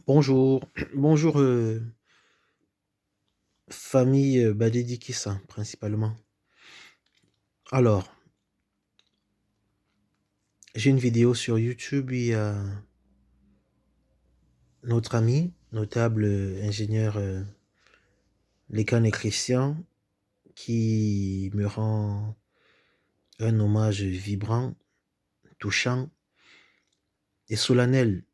Bonjour, bonjour famille Badedi Kissa principalement. Alors, j'ai une vidéo sur YouTube, il y a notre ami, notable ingénieur Lécan et Christian, qui me rend un hommage vibrant, touchant et solennel.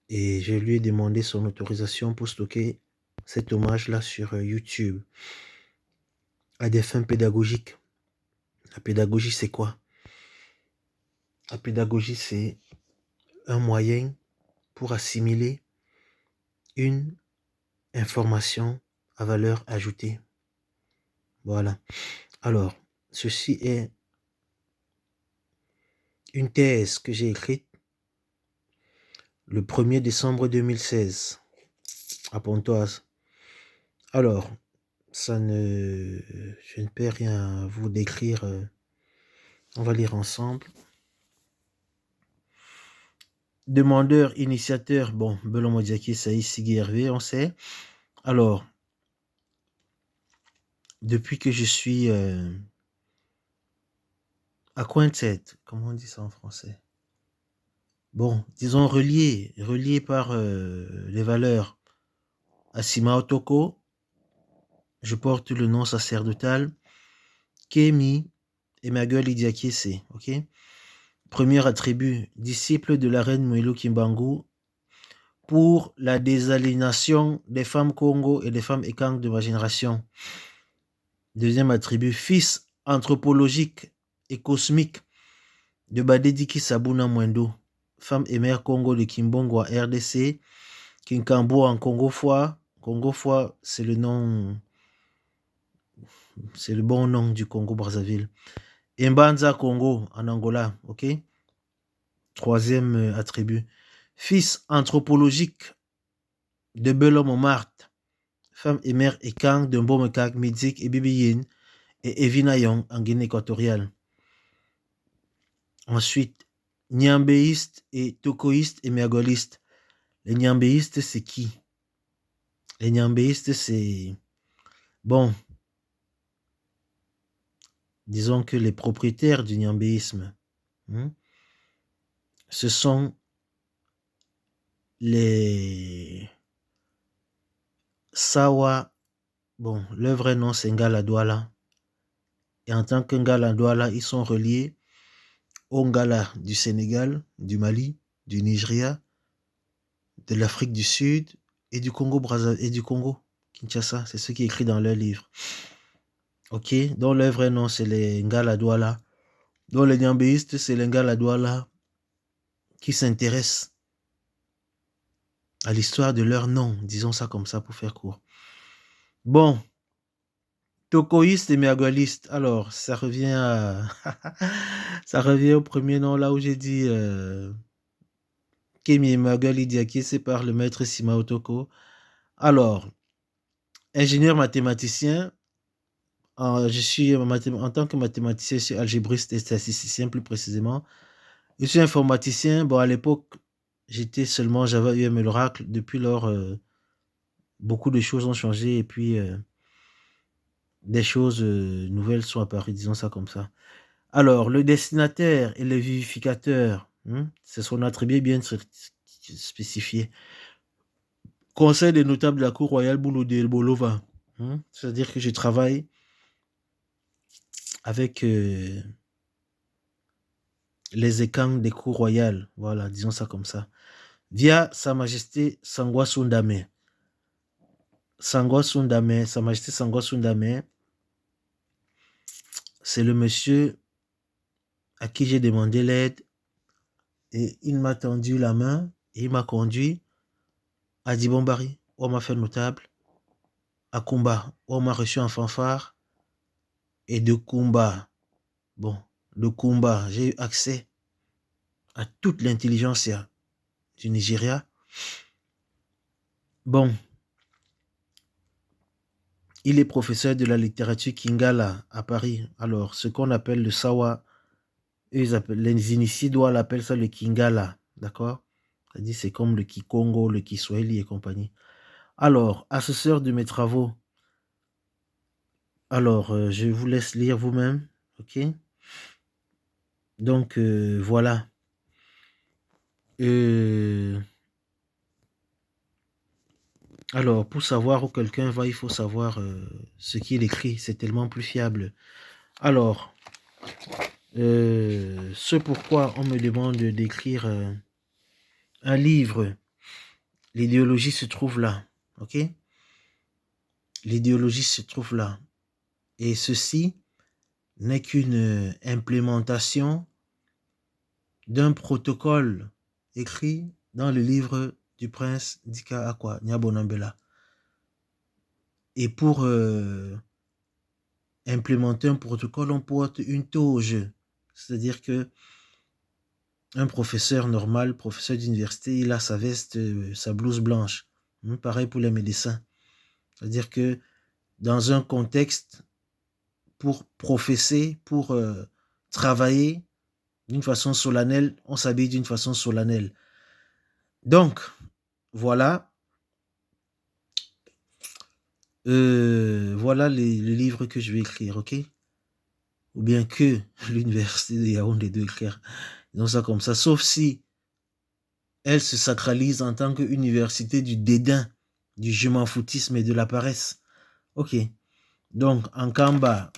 Et je lui ai demandé son autorisation pour stocker cet hommage-là sur YouTube à des fins pédagogiques. La pédagogie, c'est quoi? La pédagogie, c'est un moyen pour assimiler une information à valeur ajoutée. Voilà. Alors, ceci est une thèse que j'ai écrite le 1er décembre 2016 à Pontoise. Alors, je ne peux rien vous décrire. On va lire ensemble. Demandeur, initiateur, bon, Belon Modiaki, Saïs, Sigui Hervé, on sait. Alors, depuis que je suis acquainted, comment on dit ça en français? Bon, disons relié par les valeurs Asima Otoko, je porte le nom sacerdotal Kemi Emmanuel Idiakiese, ok? Premier attribut, disciple de la reine Moïlo Kimbangu pour la désaliénation des femmes Congo et des femmes Ekang de ma génération. Deuxième attribut, fils anthropologique et cosmique de Badediki Sabuna Mwendo, femme et mère Congo de Kimbongo à RDC, Kinkambo en Congo Foi. Congo Foi, c'est le nom, c'est le bon nom du Congo-Brazzaville. Mbanza Congo en Angola, ok? Troisième attribut. Fils anthropologique de Belom Marthe, femme et mère Ekang de Mbomekak, Midzik et Bibiyin et Evinayong en Guinée équatoriale. Ensuite, Niambéiste et Tokoïste et Mergoliste. Les Niambéistes, c'est qui? Les Niambéistes, c'est... Bon, disons que les propriétaires du Niambéisme, ce sont les Sawa. Bon, leur vrai nom, c'est Ngala Douala. Et en tant que Ngala Douala, ils sont reliés au Ngala du Sénégal, du Mali, du Nigeria, de l'Afrique du Sud et du Congo Brazzaville et du Congo Kinshasa. C'est ce qui est écrit dans leur livre. Ok, donc leur vrai nom, c'est les Ngala Douala. Donc les Niambéistes, c'est les Ngala Douala qui s'intéressent à l'histoire de leur nom, disons ça comme ça pour faire court. Bon, Tokoïste et Mergoliste, alors ça revient à ça revient au premier nom là où j'ai dit Kemi et Mergoli Diakise par le maître Simao Toko. Alors, ingénieur mathématicien, je suis en tant que mathématicien, je suis algébriste et statisticien plus précisément. Je suis informaticien, bon à l'époque j'avais eu l'oracle, depuis lors beaucoup de choses ont changé et puis des choses nouvelles sont apparues, disons ça comme ça. Alors, le destinataire et le vivificateur, c'est son attribut bien spécifié. Conseil des notables de la Cour royale Boulou de Bolova. C'est-à-dire que je travaille avec les écangs des cours royales. Voilà, disons ça comme ça. Via Sa Majesté Sangwa Sundame. Sangwa Sundame, Sa Majesté Sangwa Sundame, c'est le monsieur à qui j'ai demandé l'aide et il m'a tendu la main et il m'a conduit à Dibombari, où on m'a fait notable, à Kumba, où on m'a reçu en fanfare, et de Kumba, bon, de Kumba, j'ai eu accès à toute l'intelligentsia du Nigeria. Bon, il est professeur de la littérature Kingala à Paris. Alors, ce qu'on appelle le Sawa, les initiés doivent l'appeler ça le Kingala, d'accord? C'est-à-dire, c'est comme le Kikongo, le Kiswahili et compagnie. Alors, assesseur de mes travaux. Alors, je vous laisse lire vous-même, ok? Donc, voilà. Alors, pour savoir où quelqu'un va, il faut savoir ce qu'il écrit. C'est tellement plus fiable. Alors, ce pourquoi on me demande d'écrire un livre, l'idéologie se trouve là, ok? L'idéologie se trouve là. Et ceci n'est qu'une implémentation d'un protocole écrit dans le livre du prince Dika Akwa Nyabonambela. Et pour implémenter un protocole, on porte une toge. C'est-à-dire que un professeur normal, professeur d'université, il a sa veste, sa blouse blanche. Pareil pour les médecins. C'est-à-dire que dans un contexte, pour professer, pour travailler d'une façon solennelle, on s'habille d'une façon solennelle. Donc, voilà. Voilà les livres que je vais écrire, ok? Ou bien que l'université de Yaoundé doit écrire. Donc ça comme ça, sauf si elle se sacralise en tant qu'université du dédain, du je m'en foutisme et de la paresse. Ok. Donc, en Kamba,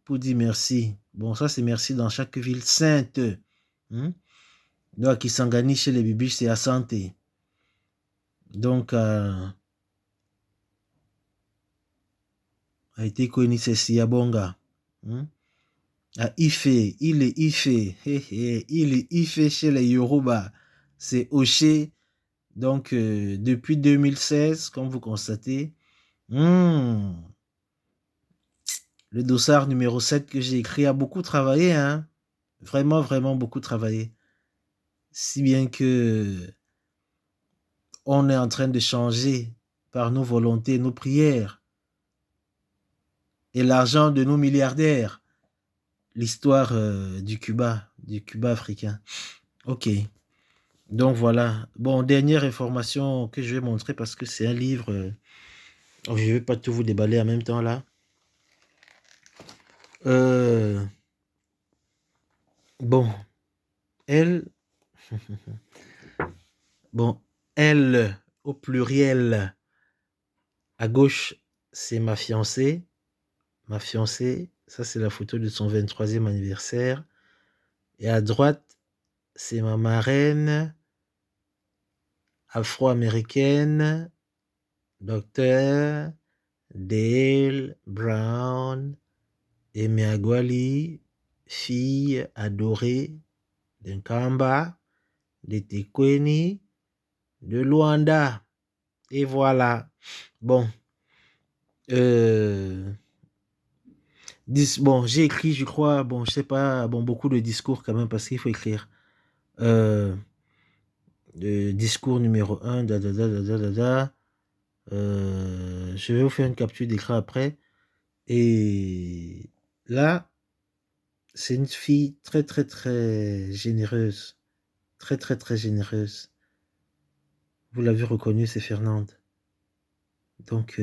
pour dire merci. Bon, ça c'est merci dans chaque ville sainte. Donc, qui s'engage chez les bibiches, c'est à santé. Donc, a été connu, c'est Siyabonga. À Ife, il est Ife. Il est Ife chez les Yoruba. C'est Oché. Donc, depuis 2016, comme vous constatez, le dossard numéro 7 que j'ai écrit a beaucoup travaillé. Hein? Vraiment, vraiment beaucoup travaillé. Si bien que on est en train de changer par nos volontés, nos prières et l'argent de nos milliardaires l'histoire du Cuba africain. Ok. Donc voilà. Bon, dernière information que je vais montrer parce que c'est un livre. Je ne vais pas tout vous déballer en même temps là. Bon, elle. Bon, elle au pluriel. À gauche, c'est ma fiancée. Ma fiancée, ça c'est la photo de son 23e anniversaire. Et à droite, c'est ma marraine afro-américaine, docteur Dale Brown Emeagwali, fille adorée d'un Kamba, de Tekweni, de Luanda. Et voilà. Bon. Bon, j'ai écrit, je crois, bon, je sais pas, bon, beaucoup de discours quand même, parce qu'il faut écrire. Discours numéro 1, je vais vous faire une capture d'écran après. Et là, c'est une fille très, très, très généreuse. Très, très, très généreuse. Vous l'avez reconnue, c'est Fernande. Donc,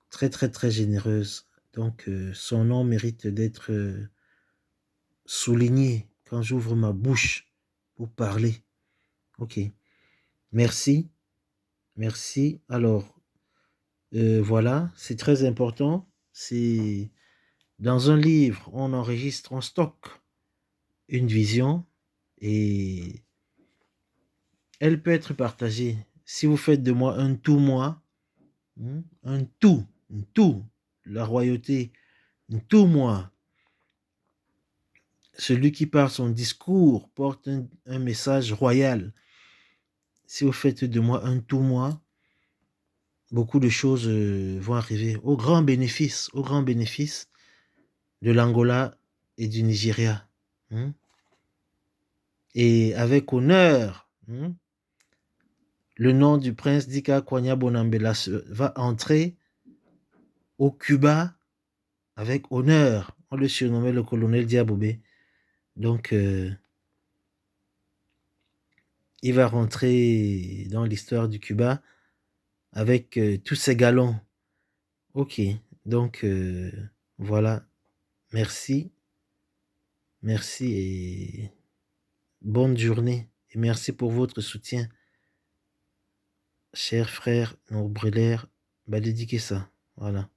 très, très, très généreuse. Donc, son nom mérite d'être souligné quand j'ouvre ma bouche pour parler. Ok. Merci. Merci. Alors, voilà, c'est très important. C'est dans un livre, on enregistre, on stocke une vision et elle peut être partagée. Si vous faites de moi un tout moi, un tout, la royauté, un tout moi, celui qui par son discours porte un message royal. Si vous faites de moi un tout moi, beaucoup de choses vont arriver au grand bénéfice de l'Angola et du Nigeria. Et avec honneur, le nom du prince Dika Kwanya Bonambela va entrer au Cuba avec honneur. On le surnommait le colonel Diabobé. Donc, il va rentrer dans l'histoire du Cuba avec tous ses galons. Ok, donc voilà, merci, merci et bonne journée. Et merci pour votre soutien, chers frères, nos brûleurs, bah dédiquez ça, voilà.